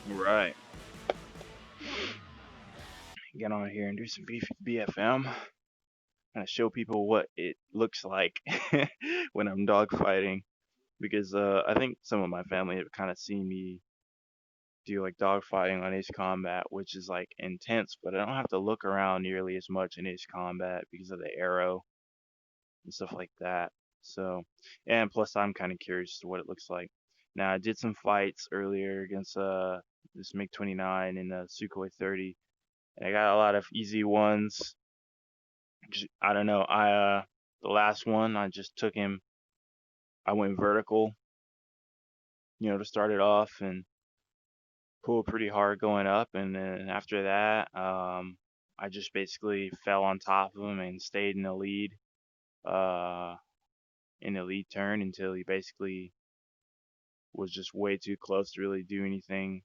Right. Get on here and do some BFM. Kind of show people what it looks like when I'm dogfighting. Because I think some of my family have kind of seen me do like dogfighting on Ace Combat, which is like intense, but I don't have to look around nearly as much in Ace Combat because of the arrow and stuff like that. So, and plus I'm kind of curious to what it looks like. Now I did some fights earlier against this MiG-29 and Sukhoi 30, and I got a lot of easy ones. I don't know. The last one I just took him. I went vertical, to start it off and pulled pretty hard going up, and then after that, I just basically fell on top of him and stayed uh, in the lead turn until he basically was just way too close to really do anything.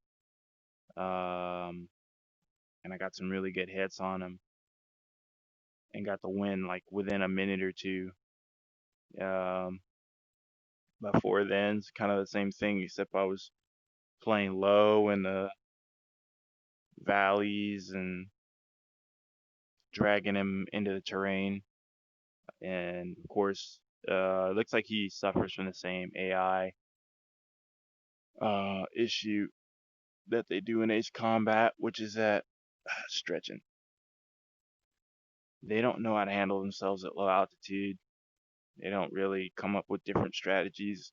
Um, and I got some really good hits on him and got the win like within a minute or two. Um, Before then, it's kind of the same thing, except I was playing low in the valleys and dragging him into the terrain. And of course, it looks like he suffers from the same AI issue that they do in Ace Combat, which is that stretching. They don't know how to handle themselves at low altitude. They don't really come up with different strategies.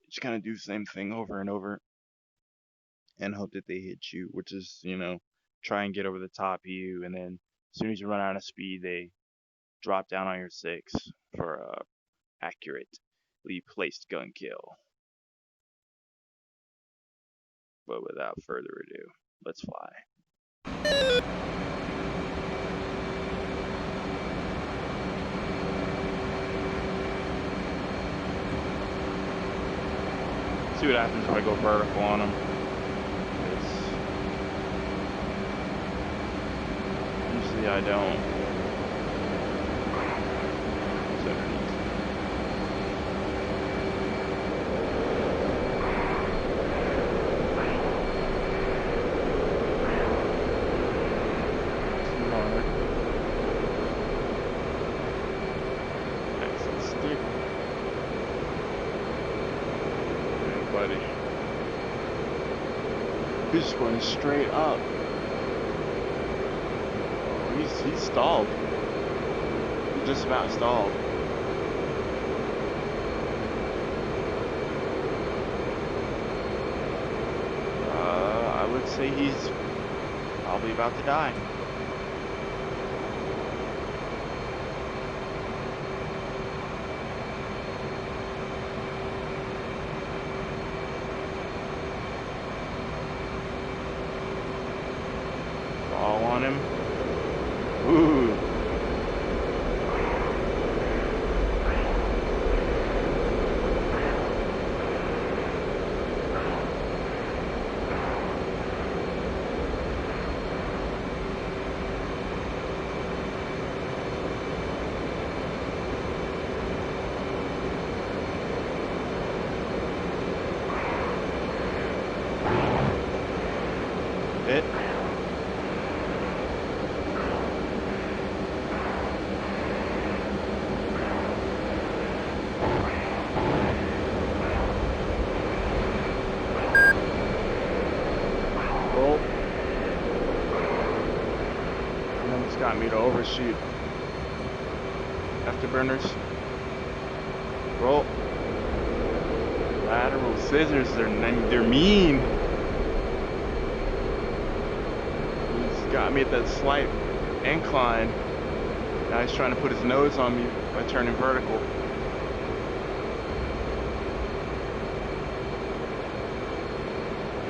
They just kind of do the same thing over and over and hope that they hit you, which is, try and get over the top of you, and then as soon as you run out of speed, they drop down on your six for a accurately placed gun kill. But without further ado, let's fly. See what happens if I go vertical on them. Usually I don't. He's just going straight up. He's stalled. He's just about stalled. I would say he's probably about to die. Fall on him. Ooh. Hit. Roll. And then it's got me to overshoot. Afterburners. Roll. Lateral scissors, they're mean. He's got me at that slight incline. Now he's trying to put his nose on me by turning vertical.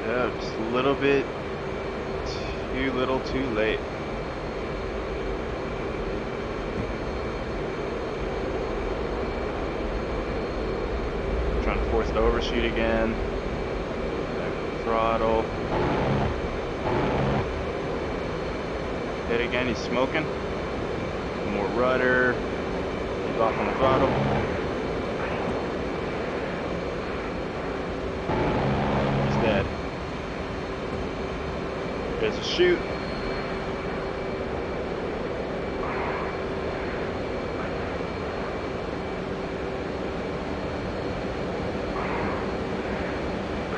Yeah, just a little bit too little too late. Trying to force the overshoot again. Throttle. Hit again, he's smoking. More rudder. He's off on the throttle. He's dead. There's a chute.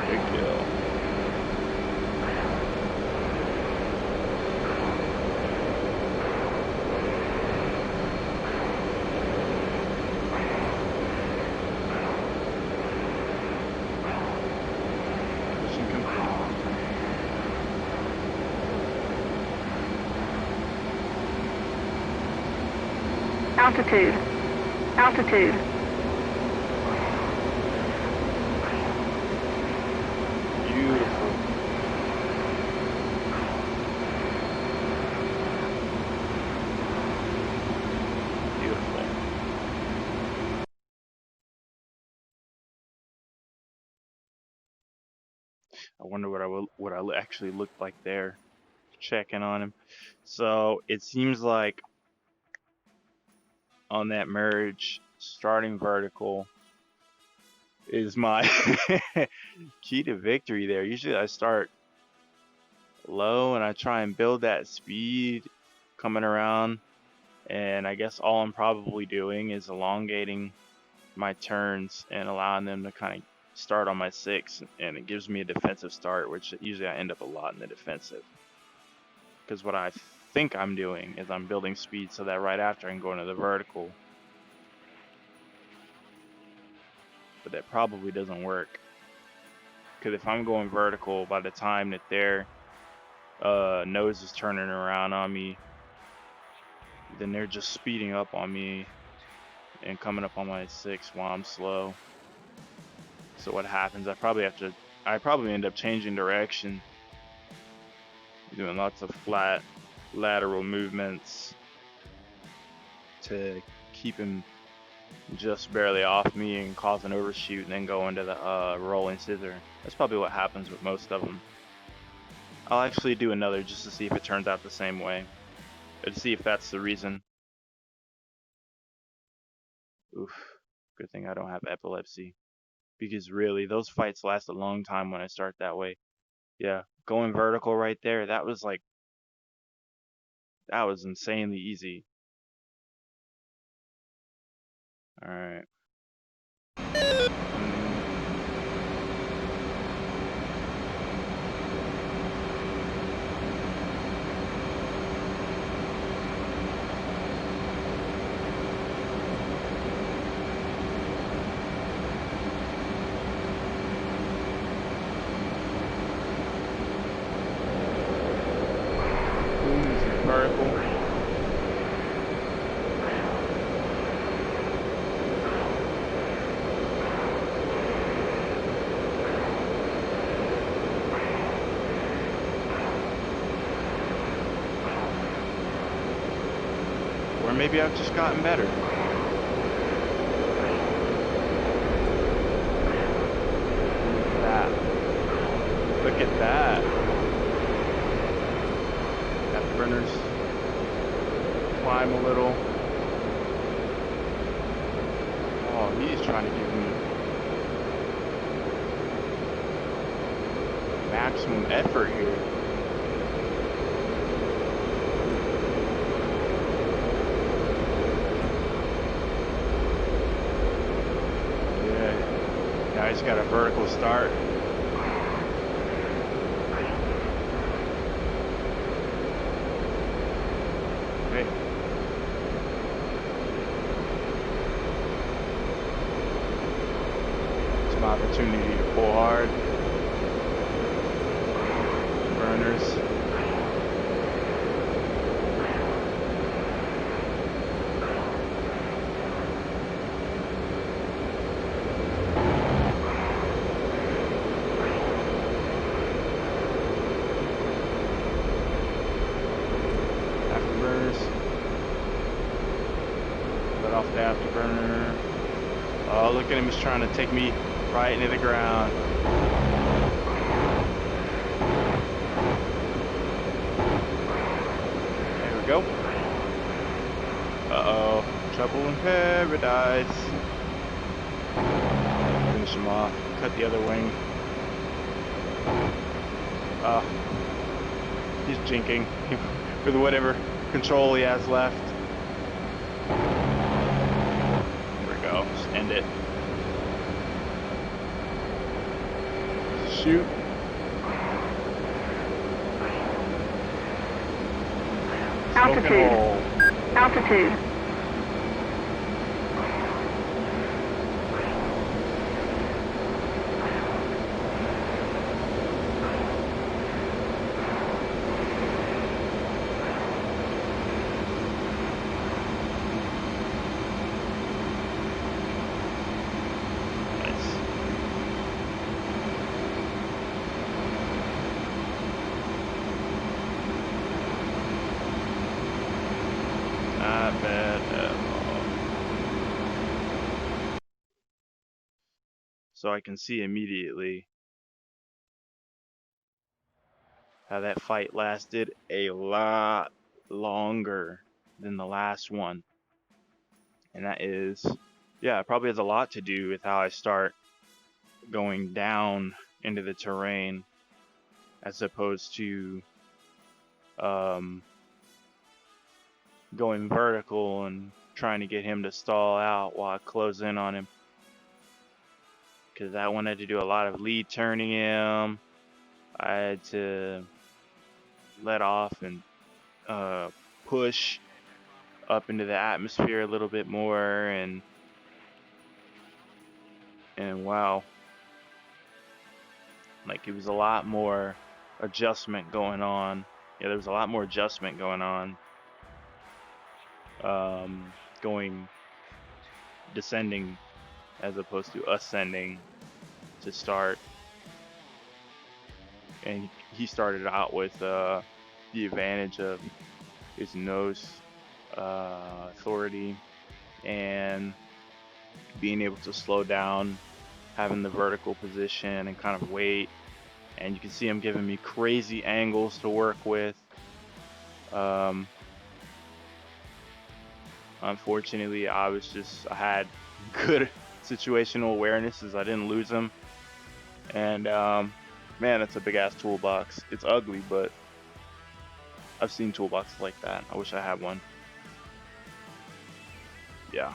Big kill. Mission complete. Altitude. Altitude. Beautiful. Beautiful. I wonder what I actually looked like there. Checking on him. So it seems like on that merge, starting vertical is my key to victory there. Usually I start low and I try and build that speed coming around, and I guess all I'm probably doing is elongating my turns and allowing them to kind of start on my 6, and it gives me a defensive start, which usually I end up a lot in the defensive. Because what I think I'm doing is I'm building speed so that right after I can go into the vertical. But that probably doesn't work. Because if I'm going vertical, by the time that their nose is turning around on me, then they're just speeding up on me and coming up on my 6 while I'm slow. So what happens, I probably end up changing direction, doing lots of flat lateral movements to keep him just barely off me and cause an overshoot and then go into the rolling scissor. That's probably what happens with most of them. I'll actually do another just to see if it turns out the same way, or to see if that's the reason. Oof, good thing I don't have epilepsy, because really those fights last a long time when I start that way. Yeah, going vertical right there, that was insanely easy. Alright. Vertical. Or maybe I've just gotten better. Look at that. Afterburners. Climb a little. Oh, he's trying to give me maximum effort here. Yeah. Now he's got a vertical start. Okay. It's my opportunity to pull hard. Burners. Off the afterburner. Oh, look at him, he's trying to take me right into the ground. There we go. Uh-oh, trouble in paradise. Finish him off, cut the other wing. He's jinking with whatever control he has left. There we go. Just end it. Shoot. Altitude. Altitude. Not bad at all. So I can see immediately how that fight lasted a lot longer than the last one. And that is, yeah, it probably has a lot to do with how I start going down into the terrain as opposed to going vertical and trying to get him to stall out while I close in on him. Because that one had to do a lot of lead turning him. I had to let off and push up into the atmosphere a little bit more, and wow, like it was a lot more adjustment going on. Yeah, there was a lot more adjustment going on. Going descending as opposed to ascending to start. And he started out with the advantage of his nose authority and being able to slow down, having the vertical position and kind of wait. And you can see him giving me crazy angles to work with. Unfortunately, I had good situational awareness as I didn't lose him. And man, that's a big ass toolbox. It's ugly, but I've seen toolboxes like that. I wish I had one. Yeah,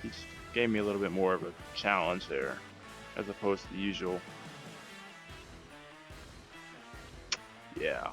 he just gave me a little bit more of a challenge there as opposed to the usual. Yeah.